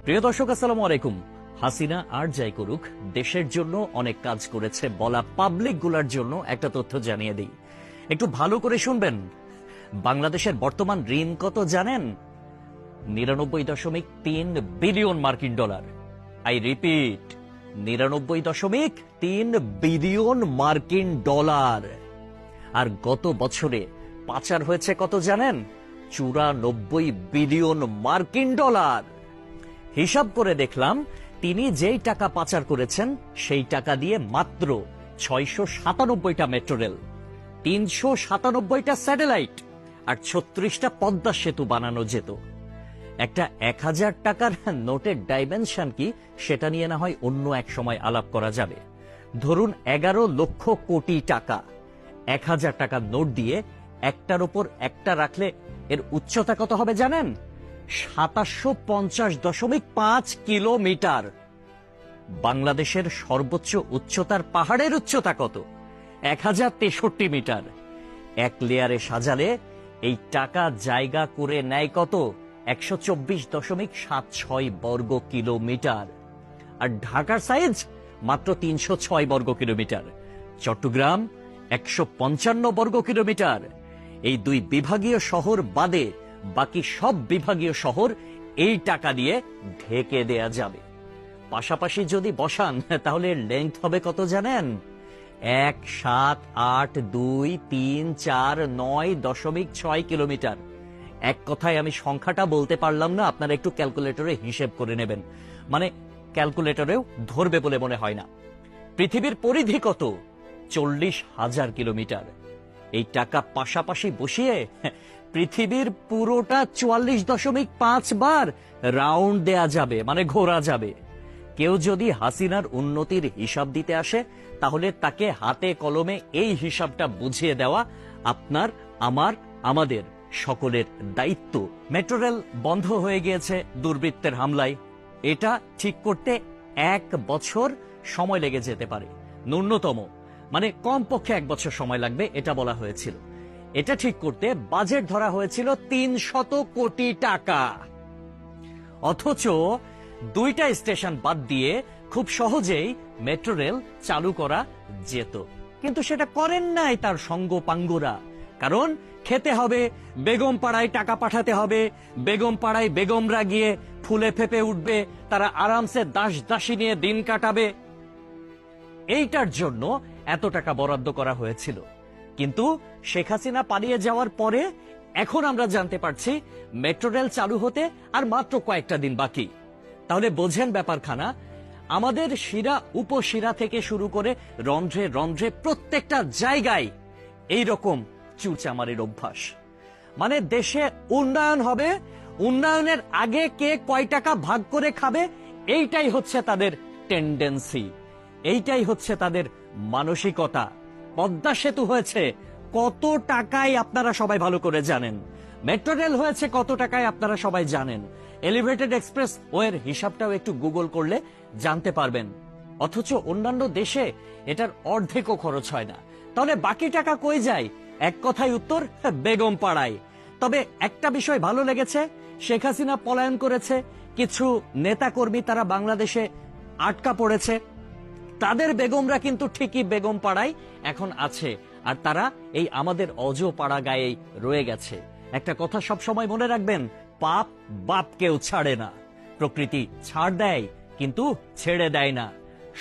প্রিয় দর্শক, আসসালামু আলাইকুম। হাসিনা আর যাই করুক, দেশের জন্য অনেক কাজ করেছে বলা পাবলিক গুলার জন্য একটা তথ্য জানিয়ে দিই, একটু ভালো করে শুনবেন। বাংলাদেশের বর্তমান ঋণ কত জানেন? 99.3 বিলিয়ন মার্কিন ডলার। আই রিপিট, 99.3 বিলিয়ন মার্কিন ডলার। আর গত বছরে পাচার হয়েছে কত জানেন? 94 বিলিয়ন মার্কিন ডলার। হিসাব করে দেখলাম, তিনি যেই টাকা পাচার করেছেন সেই টাকা দিয়ে মাত্র 697টা মেট্রো রেল, 397টা স্যাটেলাইট আর 36টা পদ্মা সেতু বানানো যেত। একটা 1000 টাকার নোটের ডাইমেনশন কি, সেটা নিয়ে না হয় অন্য এক সময় আলাপ করা যাবে। ধরুন 11 লক্ষ কোটি টাকা 1000 টাকার নোট দিয়ে একটার উপর একটা রাখলে এর উচ্চতা কত হবে জানেন? 750.5 কিলোমিটার। বাংলাদেশের সর্বোচ্চ উচ্চতার পাহাড়ের উচ্চতা কত? 1063 মিটার। এক লেয়ারে সাজালে এই টাকা জায়গা করে নেয় কত? 124.76 বর্গ কিলোমিটার। আর ঢাকার সাইজ মাত্র 306 বর্গ কিলোমিটার, চট্টগ্রাম 155 বর্গ কিলোমিটার। এই দুই বিভাগীয় শহর বাদে বাকি সব বিভাগীয় শহর এই টাকা দিয়ে ঢেকে দেয়া যাবে। পাশাপাশি যদি বসান তাহলে লেংথ হবে কত জানেন? 1,7,8,2,3,4,9.6 কিলোমিটার। এক কথায় আমি সংখ্যাটা বলতে পারলাম না, আপনারা একটু ক্যালকুলেটরে হিসেব করে নেবেন, মানে ক্যালকুলেটরেও ধরবে বলে মনে হয় না। পৃথিবীর পরিধি কত? 40,000 কিলোমিটার। এই টাকা পাশাপাশি বসিয়ে পৃথিবীর পুরোটা 44.5 বার রাউন্ড দেয়া যাবে, মানে ঘোরা যাবে। কেউ যদি হাসিনার উন্নতির হিসাব দিতে আসে, তাহলে তাকে হাতে কলমে এই হিসাবটা বুঝিয়ে দেওয়া আপনার, আমার, আমাদের সকলের দায়িত্ব। মেট্রো রেল বন্ধ হয়ে গিয়েছে দুর্বৃত্তের হামলায়। এটা ঠিক করতে 1 বছর সময় লেগে যেতে পারে, ন্যূনতম, মানে কমপক্ষে 1 বছর সময় লাগবে এটা বলা হয়েছিল। এটা ঠিক করতে বাজেট ধরা হয়েছিল 300 কোটি টাকা। অথচ 2টা স্টেশন বাদ দিয়ে খুব সহজেই মেট্রো রেল চালু করা যেত, কিন্তু সেটা করেন নাই তার সঙ্গপাঙ্গরা। কারণ খেতে হবে, বেগম পাড়ায় টাকা পাঠাতে হবে, বেগম পাড়ায় বেগমরা গিয়ে ফুলে ফেপে উঠবে, তারা আরামসে দাস দাসী নিয়ে দিন কাটাবে। এইটার জন্য এত টাকা বরাদ্দ করা হয়েছিল। কিন্তু শেখ হাসিনা পালিয়ে যাওয়ার পরে এখন আমরা জানতে পারছি মেট্রো রেল চালু হতে আর মাত্র কয়েকটা দিন বাকি। তাহলে বোঝেন ব্যাপারখানা। আমাদের শিরা উপশিরা থেকে শুরু করে রন্ধ্রে রন্ধ্রে প্রত্যেকটা জায়গায় এইরকম চুরচামারির অভ্যাস। মানে দেশে উন্নয়ন হবে, উন্নয়নের আগে কে কয় টাকা ভাগ করে খাবে, এইটাই হচ্ছে তাদের টেন্ডেন্সি, এইটাই হচ্ছে তাদের মানসিকতা। পদ্মা সেতু হয়েছে কত টাকায় আপনারা সবাই ভালো করে জানেন। মেট্রো রেল হয়েছে কত টাকায় আপনারা সবাই জানেন। এলিভেটেড এক্সপ্রেস ওয়ের হিসাবটাও একটু গুগল করলে জানতে পারবেন। অথচ অন্যান্য দেশে এটার অর্ধেকও খরচ হয় না। তাহলে বাকি টাকা কই যায়? এক কথায় উত্তর, বেগম পাড়ায়। তবে একটা বিষয় ভালো লেগেছে, শেখ হাসিনা পলায়ন করেছে, কিছু নেতাকর্মী তারা বাংলাদেশে আটকা পড়েছে, তাদের বেগমরা কিন্তু ঠিকই বেগম পাড়ায় এখন আছে, আর তারা এই আমাদের অজ পাড়া গায়েই রয়ে গেছে। একটা কথা সব সময় মনে রাখবেন, পাপ বাপকেও ছাড়ে না। প্রকৃতি ছাড় দেয় কিন্তু ছেড়ে দেয় না।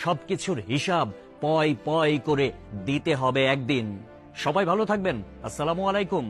সবকিছুর হিসাব পয় পয় করে দিতে হবে একদিন। সবাই ভালো থাকবেন। আসসালামু আলাইকুম।